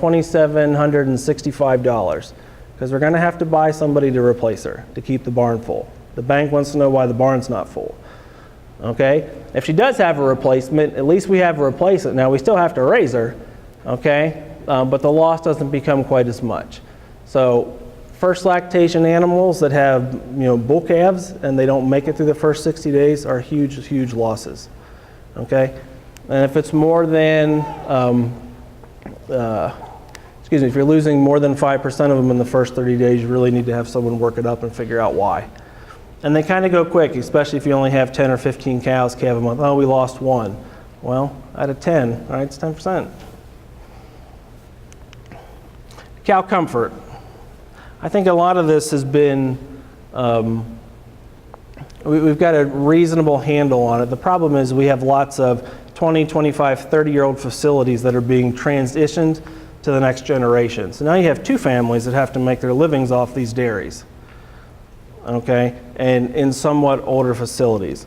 $2,765 because we're going to have to buy somebody to replace her to keep the barn full. The bank wants to know why the barn's not full. Okay? If she does have a replacement, at least we have a replacement. Now we still have to raise her, okay? But the loss doesn't become quite as much. So first lactation animals that have bull calves and they don't make it through the first 60 days are huge, huge losses. Okay? And if it's more than, if you're losing more than 5% of them in the first 30 days, you really need to have someone work it up and figure out why. And they kind of go quick, especially if you only have 10 or 15 cows calve a month. Oh, we lost one. Well, out of 10, all right, it's 10%. Cow comfort. I think a lot of this has been, we've got a reasonable handle on it. The problem is we have lots of 20, 25, 30-year-old facilities that are being transitioned to the next generation. So now you have two families that have to make their livings off these dairies, okay, and in somewhat older facilities.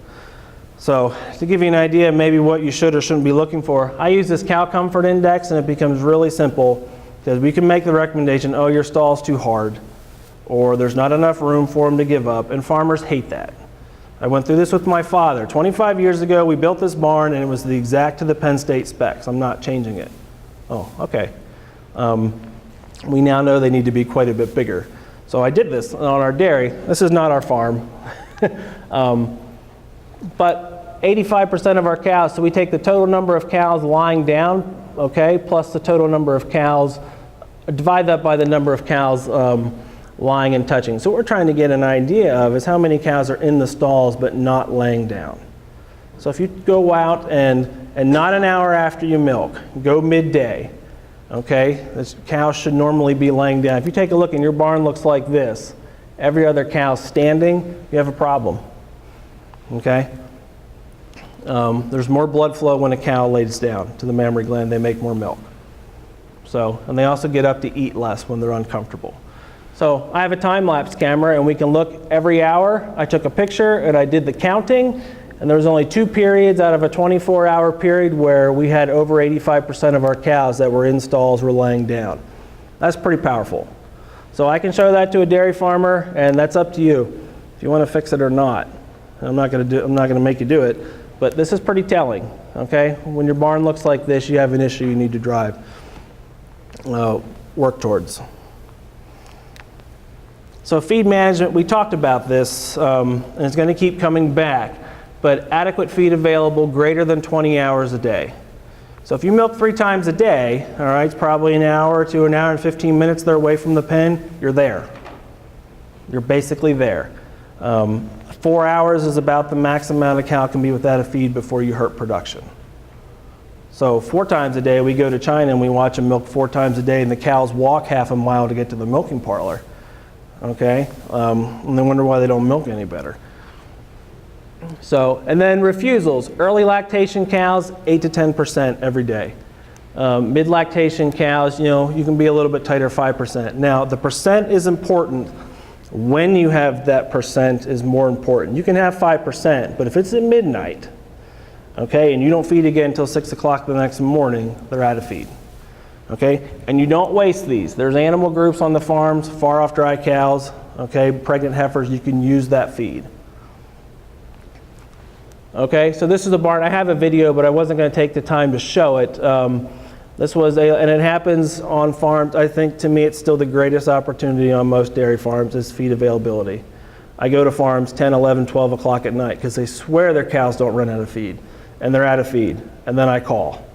So to give you an idea maybe what you should or shouldn't be looking for, I use this cow comfort index and it becomes really simple because we can make the recommendation, oh, your stall's too hard, or there's not enough room for them to give up, and farmers hate that. I went through this with my father. 25 years ago, we built this barn and it was the exact to the Penn State specs. I'm not changing it. Oh, okay. We now know they need to be quite a bit bigger. So I did this on our dairy. This is not our farm. But 85% of our cows, so we take the total number of cows lying down, okay, plus the total number of cows, divide that by the number of cows lying and touching. So what we're trying to get an idea of is how many cows are in the stalls but not laying down. So if you go out and not an hour after you milk, go midday, okay, this cow should normally be laying down. If you take a look and your barn looks like this, every other cow standing, you have a problem, okay? There's more blood flow when a cow lays down to the mammary gland, they make more milk. So, and they also get up to eat less when they're uncomfortable. So I have a time-lapse camera and we can look every hour. I took a picture and I did the counting, and there was only 2 periods out of a 24-hour period where we had over 85% of our cows that were in stalls were laying down. That's pretty powerful. So I can show that to a dairy farmer, and that's up to you if you want to fix it or not. I'm not going to make you do it, but this is pretty telling. Okay, when your barn looks like this, you have an issue you need to work towards. So feed management, we talked about this, and it's going to keep coming back, but adequate feed available greater than 20 hours a day. So if you milk 3 times a day, all right, it's probably an hour to an hour and 15 minutes they're away from the pen, you're there. You're basically there. 4 hours is about the max amount a cow can be without a feed before you hurt production. So 4 times a day, we go to China and we watch them milk 4 times a day, and the cows walk half a mile to get to the milking parlor. Okay, and they wonder why they don't milk any better. So, and then refusals. Early lactation cows, 8 to 10% every day. Mid-lactation cows, you can be a little bit tighter, 5%. Now, the percent is important. When you have that percent is more important. You can have 5%, but if it's at midnight, okay, and you don't feed again until 6 o'clock the next morning, they're out of feed. Okay, and you don't waste these. There's animal groups on the farms, far off dry cows, okay, pregnant heifers, you can use that feed. Okay, so this is a barn. I have a video, but I wasn't going to take the time to show it. This was and it happens on farms. I think to me it's still the greatest opportunity on most dairy farms is feed availability. I go to farms 10, 11, 12 o'clock at night because they swear their cows don't run out of feed, and they're out of feed, and then I call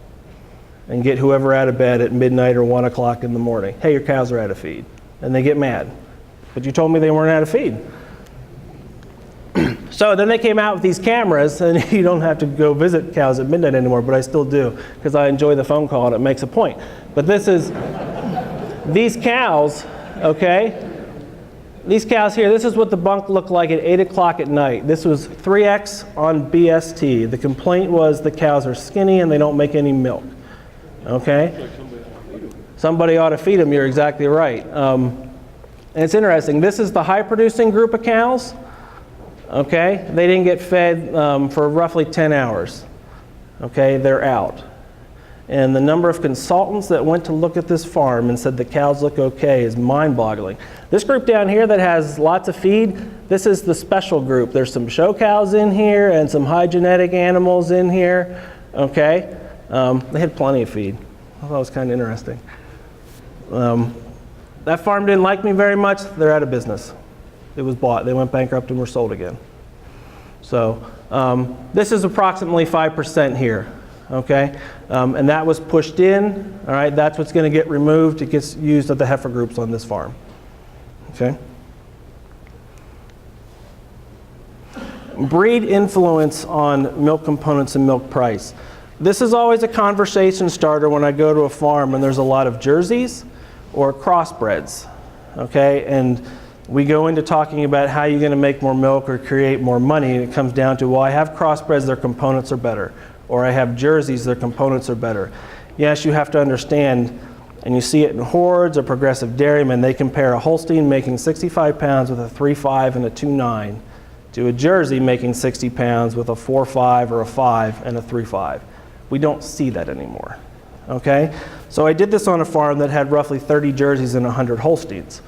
and get whoever out of bed at midnight or 1 o'clock in the morning. Hey, your cows are out of feed. And they get mad. But you told me they weren't out of feed. So then they came out with these cameras, and you don't have to go visit cows at midnight anymore, but I still do, because I enjoy the phone call and it makes a point. But this is, these cows, okay? These cows here, this is what the bunk looked like at 8 o'clock at night. This was 3X on BST. The complaint was the cows are skinny and they don't make any milk. Okay? Somebody ought to feed them, you're exactly right. And it's interesting, this is the high producing group of cows. Okay? They didn't get fed for roughly 10 hours. Okay? They're out. And the number of consultants that went to look at this farm and said the cows look okay is mind-boggling. This group down here that has lots of feed, this is the special group. There's some show cows in here and some high genetic animals in here, okay? They had plenty of feed. I thought it was kind of interesting. That farm didn't like me very much. They're out of business. It was bought. They went bankrupt and were sold again. So this is approximately 5% here, okay? And that was pushed in, all right? That's what's going to get removed. It gets used at the heifer groups on this farm, okay? Breed influence on milk components and milk price. This is always a conversation starter when I go to a farm and there's a lot of jerseys or crossbreds, okay? And we go into talking about how you're going to make more milk or create more money, and it comes down to, well, I have crossbreds, their components are better, or I have jerseys, their components are better. Yes, you have to understand, and you see it in hordes or progressive dairymen, they compare a Holstein making 65 pounds with a 3.5 and a 2.9 to a Jersey making 60 pounds with a 4.5 or a 5 and a 3.5. We don't see that anymore, okay? So I did this on a farm that had roughly 30 Jerseys and 100 Holsteins.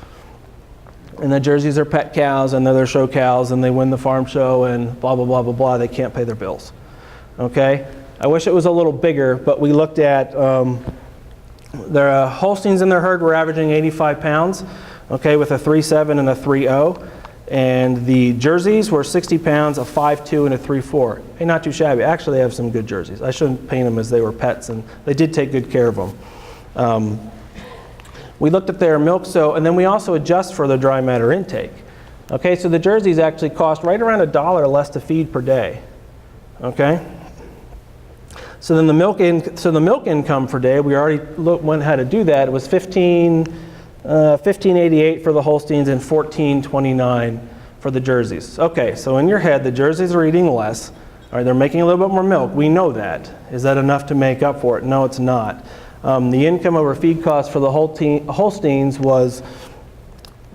And the Jerseys are pet cows and they're show cows and they win the farm show and blah, blah, blah, blah, blah. They can't pay their bills, okay? I wish it was a little bigger, but we looked at their Holsteins in their herd were averaging 85 pounds, okay, with a 3.7 and a 3.0. And the Jerseys were 60 pounds, a 5.2 and a 3.4. Hey, not too shabby. Actually, they have some good Jerseys. I shouldn't paint them as they were pets, and they did take good care of them. We looked at their milk, and then we also adjust for the dry matter intake. Okay, so the Jerseys actually cost right around $1 less to feed per day. Okay? So then the milk income per day, we already went how to do that. It was $15.88 for the Holsteins and $14.29 for the Jerseys. Okay, so in your head, the Jerseys are eating less. All right, they're making a little bit more milk. We know that. Is that enough to make up for it? No, it's not. The income over feed cost for the Holsteins was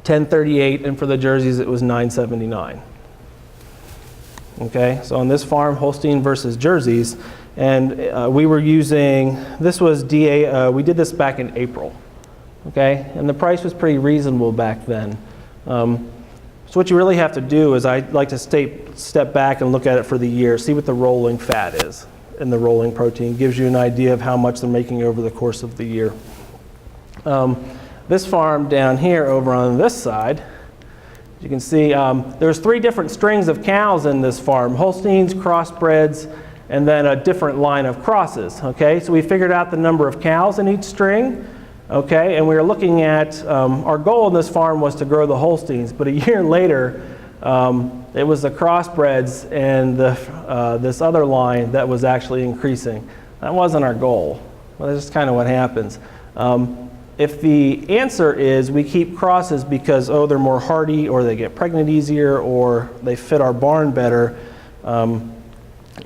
$10.38, and for the Jerseys it was $9.79. Okay, so on this farm, Holstein versus Jerseys, and we were using, this was DA, we did this back in April. Okay, and the price was pretty reasonable back then. So what you really have to do is I like to step back and look at it for the year, see what the rolling fat is and the rolling protein. Gives you an idea of how much they're making over the course of the year. This farm down here over on this side, you can see there's 3 different strings of cows in this farm: Holsteins, crossbreds, and then a different line of crosses. Okay, so we figured out the number of cows in each string. Okay, and we were looking at, our goal in this farm was to grow the Holsteins, but a year later, it was the crossbreds and this other line that was actually increasing. That wasn't our goal. Well, that's just kind of what happens. If the answer is we keep crosses because, oh, they're more hardy, or they get pregnant easier, or they fit our barn better, you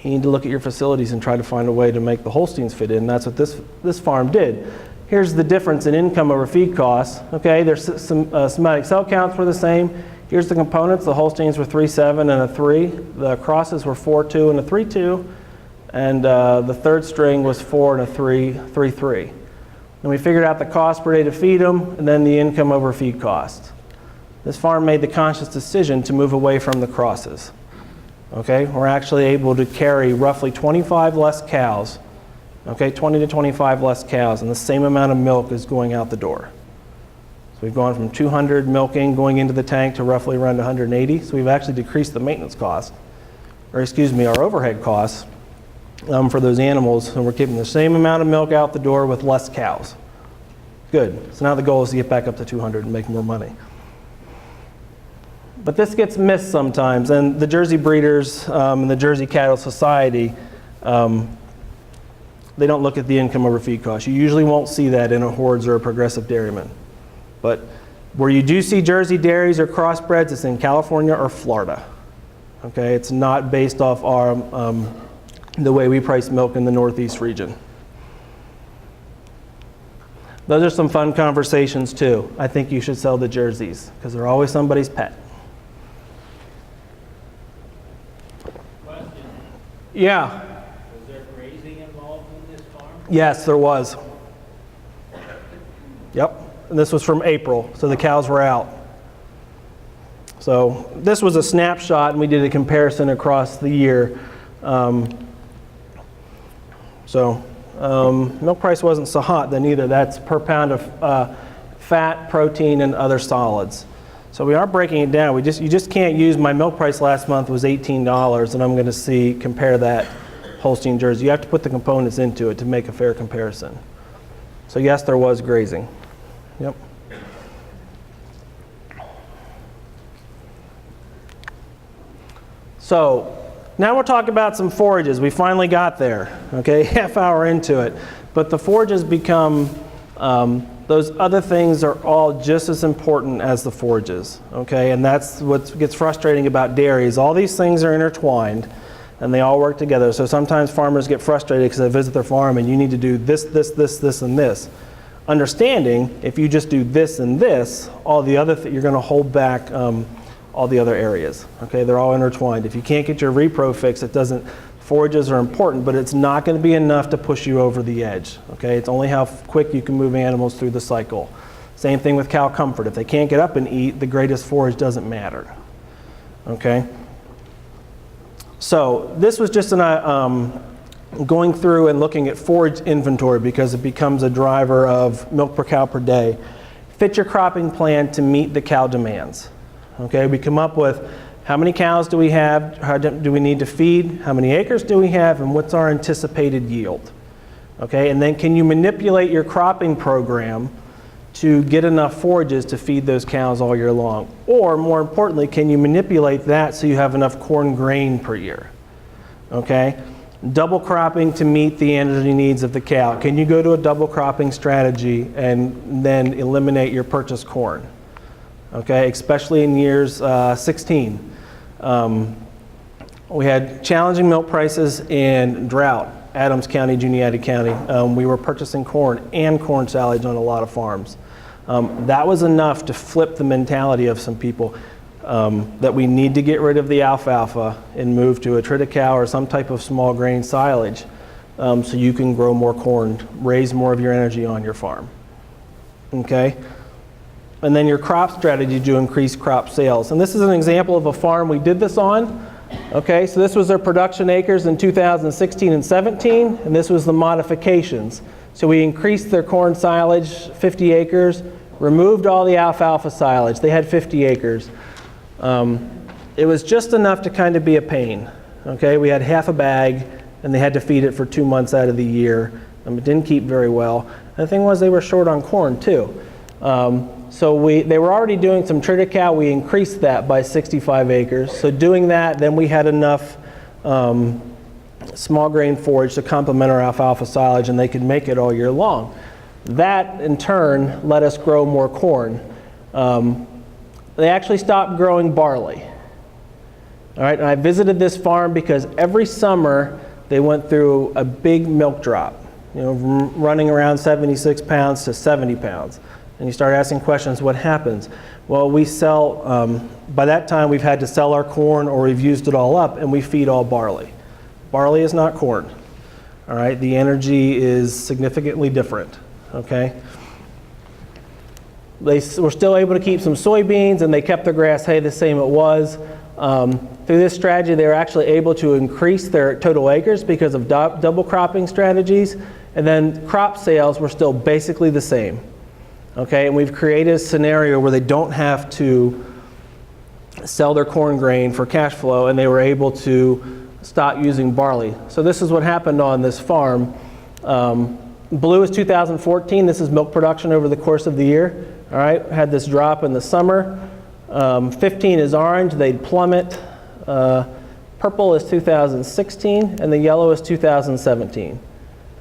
need to look at your facilities and try to find a way to make the Holsteins fit in. That's what this farm did. Here's the difference in income over feed costs. Okay, there's some somatic cell counts were the same. Here's the components. The Holsteins were 3.7 and a 3. The crosses were 4.2 and a 3.2. And the third string was 4 and a 3.3. And we figured out the cost per day to feed them, and then the income over feed cost. This farm made the conscious decision to move away from the crosses. Okay, we're actually able to carry roughly 25 less cows. Okay, 20 to 25 less cows, and the same amount of milk is going out the door. So we've gone from 200 milking going into the tank to roughly around 180. So we've actually decreased the maintenance cost, or excuse me, our overhead costs for those animals, and we're keeping the same amount of milk out the door with less cows. Good. So now the goal is to get back up to 200 and make more money. But this gets missed sometimes, and the Jersey breeders and the Jersey Cattle Society, they don't look at the income over feed cost. You usually won't see that in a hordes or a progressive dairyman. But where you do see Jersey dairies or crossbreds, it's in California or Florida. Okay, it's not based off our, the way we price milk in the Northeast region. Those are some fun conversations too. I think you should sell the Jerseys because they're always somebody's pet. Question. Yeah. Was there grazing involved in this farm? Yes, there was. Yep, and this was from April, so the cows were out. So this was a snapshot, and we did a comparison across the year. Milk price wasn't so hot then either. That's per pound of fat, protein, and other solids. So we are breaking it down. You just can't use my milk price last month was $18, and I'm going to compare that Holstein Jersey. You have to put the components into it to make a fair comparison. So yes, there was grazing. Yep. So now we'll talk about some forages. We finally got there, okay, half hour into it. But the forages become, those other things are all just as important as the forages, okay? And that's what gets frustrating about dairies. All these things are intertwined and they all work together. So sometimes farmers get frustrated because they visit their farm and you need to do this, this, this, this, and this. Understanding, if you just do this and this, all the other you're going to hold back all the other areas. Okay, they're all intertwined. If you can't get your repro fixed, forages are important, but it's not going to be enough to push you over the edge. Okay, it's only how quick you can move animals through the cycle. Same thing with cow comfort. If they can't get up and eat, the greatest forage doesn't matter. Okay, so this was just going through and looking at forage inventory because it becomes a driver of milk per cow per day. Fit your cropping plan to meet the cow demands. Okay, we come up with how many cows do we have, how do we need to feed, how many acres do we have, and what's our anticipated yield. Okay, and then can you manipulate your cropping program to get enough forages to feed those cows all year long? Or more importantly, can you manipulate that so you have enough corn grain per year? Okay, double cropping to meet the energy needs of the cow. Can you go to a double cropping strategy and then eliminate your purchased corn? Okay, especially in years 16. We had challenging milk prices and drought, Adams County, Juniata County. We were purchasing corn and corn silage on a lot of farms. That was enough to flip the mentality of some people that we need to get rid of the alfalfa and move to a triticale or some type of small grain silage so you can grow more corn, raise more of your energy on your farm. Okay? And then your crop strategy to increase crop sales. And this is an example of a farm we did this on. Okay, so this was their production acres in 2016 and 17, and this was the modifications. So we increased their corn silage 50 acres, removed all the alfalfa silage. They had 50 acres. It was just enough to kind of be a pain. Okay, we had half a bag, and they had to feed it for 2 months out of the year. It didn't keep very well. And the thing was they were short on corn too. So they were already doing some triticale. We increased that by 65 acres. So doing that, then we had enough small grain forage to complement our alfalfa silage, and they could make it all year long. That, in turn, let us grow more corn. They actually stopped growing barley. All right, and I visited this farm because every summer they went through a big milk drop, running around 76 pounds to 70 pounds. And you start asking questions, what happens? Well, we sell, by that time we've had to sell our corn or we've used it all up, and we feed all barley. Barley is not corn, all right? The energy is significantly different, okay? They were still able to keep some soybeans, and they kept their grass hay the same it was. Through this strategy, they were actually able to increase their total acres because of double cropping strategies, and then crop sales were still basically the same. Okay, and we've created a scenario where they don't have to sell their corn grain for cash flow, and they were able to stop using barley. So this is what happened on this farm. Blue is 2014. This is milk production over the course of the year. All right, had this drop in the summer. 15 is orange. They'd plummet. Purple is 2016, and the yellow is 2017.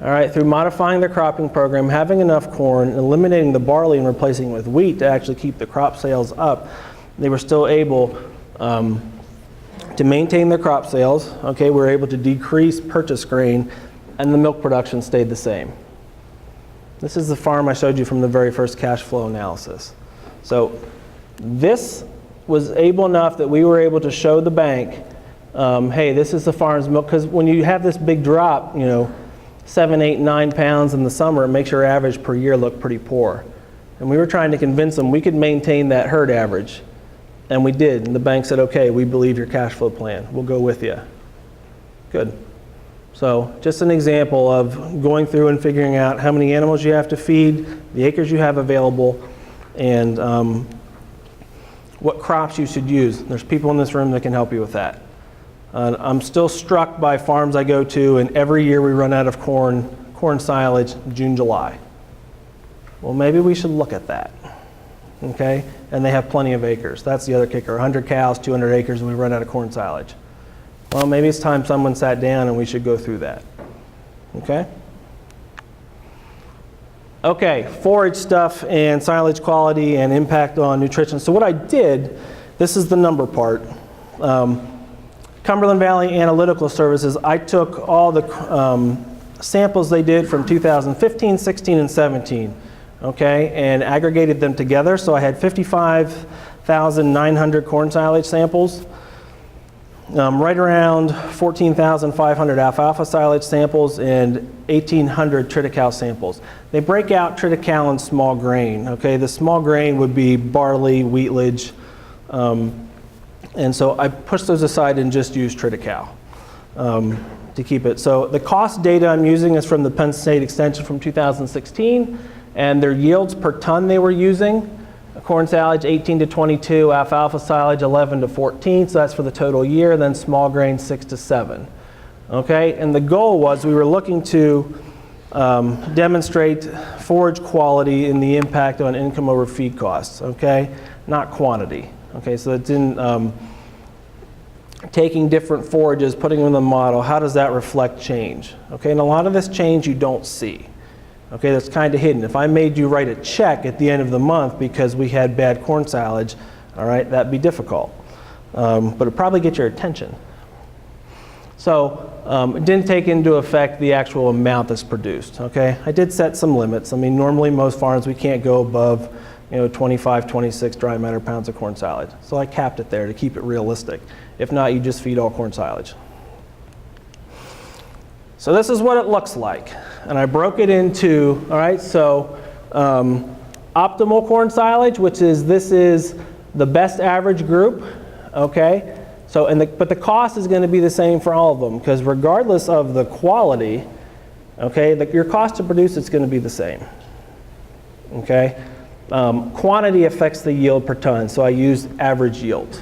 All right, through modifying their cropping program, having enough corn, eliminating the barley and replacing it with wheat to actually keep the crop sales up, they were still able to maintain their crop sales. Okay, we were able to decrease purchase grain, and the milk production stayed the same. This is the farm I showed you from the very first cash flow analysis. So this was able enough that we were able to show the bank, hey, this is the farm's milk, because when you have this big drop, 7, 8, 9 pounds in the summer, it makes your average per year look pretty poor. And we were trying to convince them we could maintain that herd average. And we did. And the bank said, okay, we believe your cash flow plan. We'll go with you. Good. So just an example of going through and figuring out how many animals you have to feed, the acres you have available, and what crops you should use. There's people in this room that can help you with that. I'm still struck by farms I go to, and every year we run out of corn silage June, July. Well, maybe we should look at that, okay? And they have plenty of acres. That's the other kicker. 100 cows, 200 acres, and we run out of corn silage. Well, maybe it's time someone sat down and we should go through that, okay? Okay, forage stuff and silage quality and impact on nutrition. So what I did, this is the number part. Cumberland Valley Analytical Services, I took all the samples they did from 2015, 16, and 17, okay, and aggregated them together. So I had 55,900 corn silage samples, right around 14,500 alfalfa silage samples, and 1,800 triticale samples. They break out triticale in small grain, okay? The small grain would be barley, wheatledge, and so I pushed those aside and just used triticale to keep it. So the cost data I'm using is from the Penn State Extension from 2016, and their yields per ton they were using: corn silage 18 to 22, alfalfa silage 11 to 14, so that's for the total year, then small grain 6 to 7. Okay, and the goal was we were looking to demonstrate forage quality and the impact on income over feed costs, okay, not quantity. Okay, so it's in taking different forages, putting them in the model, how does that reflect change? Okay, and a lot of this change you don't see. Okay, that's kind of hidden. If I made you write a check at the end of the month because we had bad corn silage, all right, that'd be difficult. But it'd probably get your attention. So it didn't take into effect the actual amount that's produced, okay? I did set some limits. I mean, normally most farms we can't go above 25, 26 dry matter pounds of corn silage. So I capped it there to keep it realistic. If not, you just feed all corn silage. So this is what it looks like. And I broke it into, all right, so optimal corn silage, which is, this is the best average group, okay? So, but the cost is going to be the same for all of them, because regardless of the quality, okay, your cost to produce is going to be the same, okay? Quantity affects the yield per ton, so I used average yield.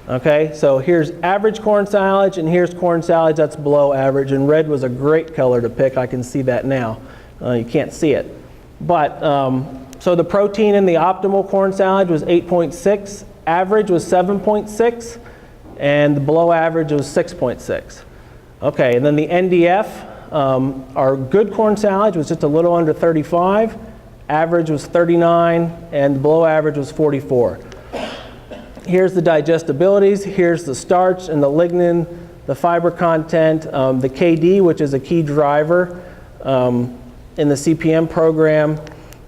Okay, so here's average corn silage, and here's corn silage that's below average, and red was a great color to pick. I can see that now. You can't see it. But, so the protein in the optimal corn silage was 8.6, average was 7.6, and the below average was 6.6. Okay, and then the NDF, our good corn silage was just a little under 35, average was 39, and below average was 44. Here's the digestibilities, here's the starch and the lignin, the fiber content, the KD, which is a key driver in the CPM program,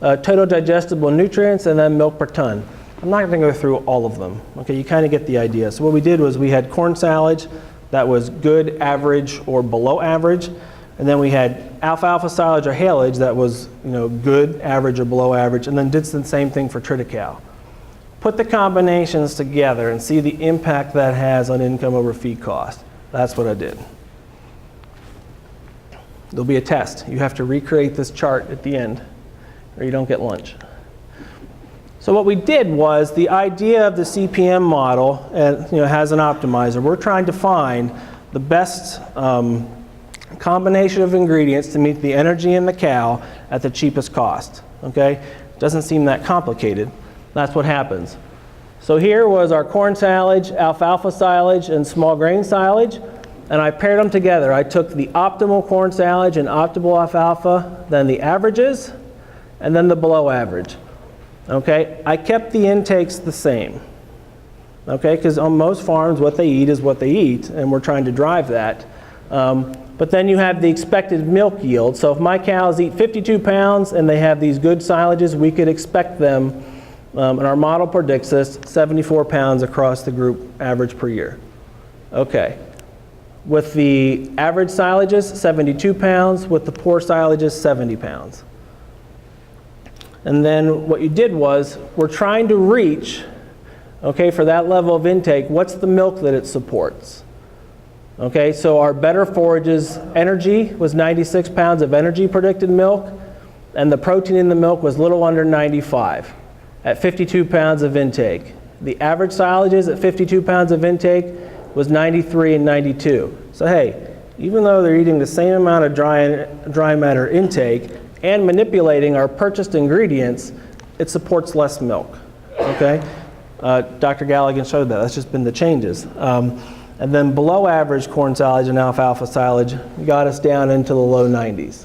total digestible nutrients, and then milk per ton. I'm not going to go through all of them. Okay, you kind of get the idea. So what we did was we had corn silage that was good, average, or below average, and then we had alfalfa silage or haylage that was good, average, or below average, and then did the same thing for triticale. Put the combinations together and see the impact that has on income over feed cost. That's what I did. There'll be a test. You have to recreate this chart at the end, or you don't get lunch. So what we did was, the idea of the CPM model has an optimizer. We're trying to find the best combination of ingredients to meet the energy in the cow at the cheapest cost. Okay? It doesn't seem that complicated. That's what happens. So here was our corn silage, alfalfa silage, and small grain silage, and I paired them together. I took the optimal corn silage and optimal alfalfa, then the averages, and then the below average. Okay, I kept the intakes the same. Okay, because on most farms what they eat is what they eat, and we're trying to drive that. But then you have the expected milk yield. So if my cows eat 52 pounds and they have these good silages, we could expect them, and our model predicts this, 74 pounds across the group average per year. Okay. With the average silages, 72 pounds. With the poor silages, 70 pounds. And then what you did was, we're trying to reach, okay, for that level of intake, what's the milk that it supports? Okay, so our better forages energy was 96 pounds of energy predicted milk, and the protein in the milk was little under 95 at 52 pounds of intake. The average silages at 52 pounds of intake was 93 and 92. So hey, even though they're eating the same amount of dry matter intake and manipulating our purchased ingredients, it supports less milk, okay? Dr. Galligan showed that. That's just been the changes. And then below average corn silage and alfalfa silage got us down into the low 90s.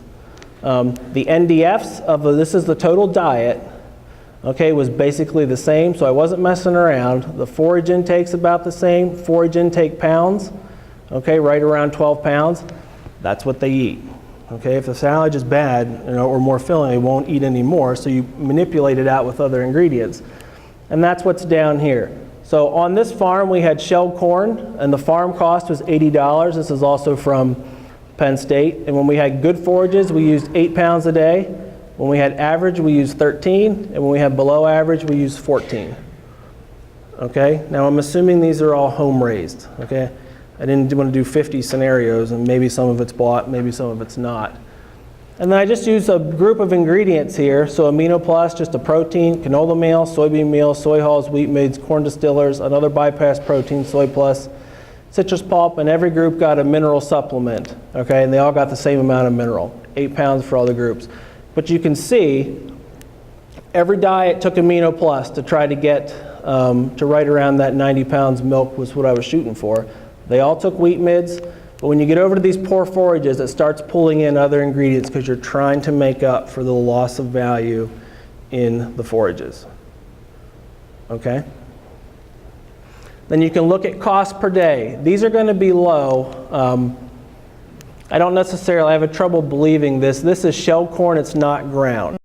The NDFs of this is the total diet, okay, was basically the same, so I wasn't messing around. The forage intake's about the same, forage intake pounds, okay, right around 12 pounds. That's what they eat. Okay, if the silage is bad, or more filling, they won't eat any more, so you manipulate it out with other ingredients. And that's what's down here. So on this farm, we had shelled corn, and the farm cost was $80. This is also from Penn State. And when we had good forages, we used 8 pounds a day. When we had average, we used 13. And when we had below average, we used 14. Okay, now I'm assuming these are all home raised. Okay, I didn't want to do 50 scenarios, and maybe some of it's bought, maybe some of it's not. And then I just used a group of ingredients here. So Amino Plus, just a protein, canola meal, soybean meal, soy hulls, wheat midds, corn distillers, another bypass protein, soy plus, citrus pulp, and every group got a mineral supplement. Okay, and they all got the same amount of mineral, 8 pounds for all the groups. But you can see every diet took Amino Plus to try to get to right around that 90 pounds milk was what I was shooting for. They all took wheat midds. But when you get over to these poor forages, it starts pulling in other ingredients because you're trying to make up for the loss of value in the forages. Okay? Then you can look at cost per day. These are going to be low. I don't necessarily have trouble believing this. This is shelled corn, it's not ground.